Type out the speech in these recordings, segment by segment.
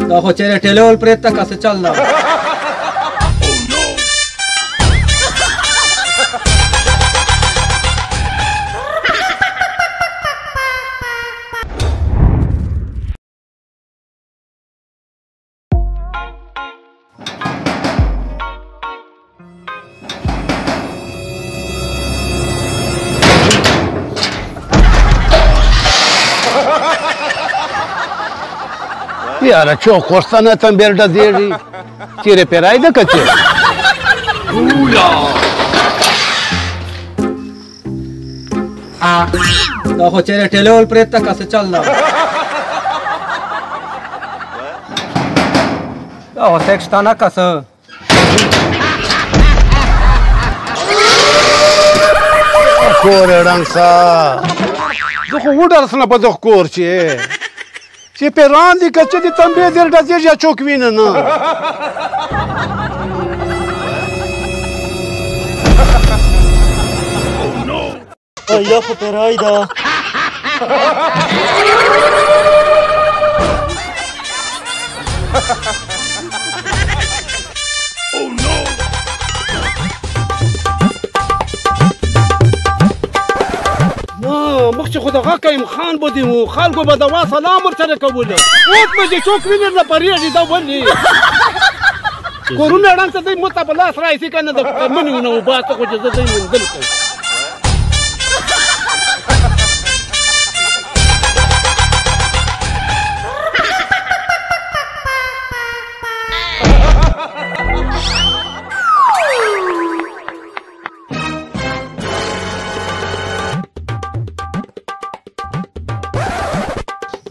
دا خو چیرې ټیلول پرېږده که څه چل ده یاره چو خوستانه تم بیرده دیری چیره پیرای ده کچه دا خو چیرې ټیلول پرېږده که څه چل ده دا خو سیک شته نه که څه کور ړنګ سا زه خو وډرسنه په دغه کور چې چې پیران دي که چې د تنبې دیر ډزیر یا چوک وینه نه یا خو پیرای ده مخکې خو دغه قیم خان به دي و خلکو به دوا سلام ورسره کوله اوس به چې څوک وینر نه پرېږدي دا ولې کورونه ړنګ ته دوی موته په لاس رایسي که نه د منې ونه وباسه خو چې زه دوی موندل کوم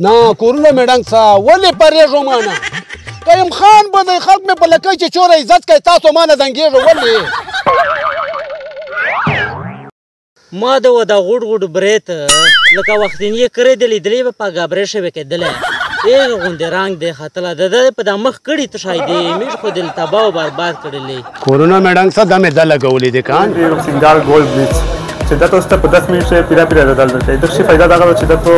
نه کورونه مې ډنګ سا ولې پرېږو مانه قیم خان به دی خلک مې په لکۍ چې چوره عزت کوي تاسو مانه دنګېږو ولې ما د و دا غوډ غوډ برېت لکه وختین یې کړی دی لیدلی به په ګابرې شوی کېدلی هغې غوندې رنګ دی ختلی د ده په دا مخ کړي تشای دی میش خو دل تباه و برباد کړلی کورونه مې ډنګ سا دا مې ده لګولي دی کان سینګار ګولډ بلیچ چې دا تاسو ته په 10 منټ پیرا پیرا بدل درکوي د شي فائدہ دا غواړي چې دا په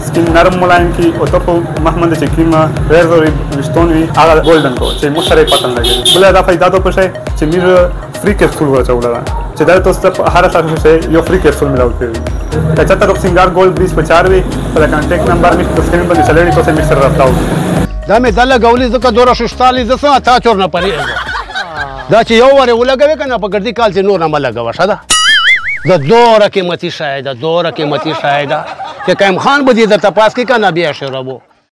سکین نرم ملایم کی او ته په محمد چې کیما غیر ضروري وشتون وی هغه ګولډن کو چې مو سره پاتن لګي بل دا فائدہ ته پښه چې میر فری کیپسول ورچول دا چې دا تاسو ته هر څه څه یو فری کیپسول ملاوي کوي کچا ته سینګار ګولډ بلیچ په 4 وی په کانټیکټ نمبر می په سکرین باندې چلېږي تاسو می سره راځاو دا مې ده لګولي ځکه دوره ششتالي زه څنګه تا چور نه پرېږدم دا چې یو وارې ولګوې که نه په ګردي کال چې نور نه مه لګوه ښه ده دا دوره قیمتي شی ده دوره قیمتي شی ده چې قیم خان به دې درته پاس کړي که نه بیا شروع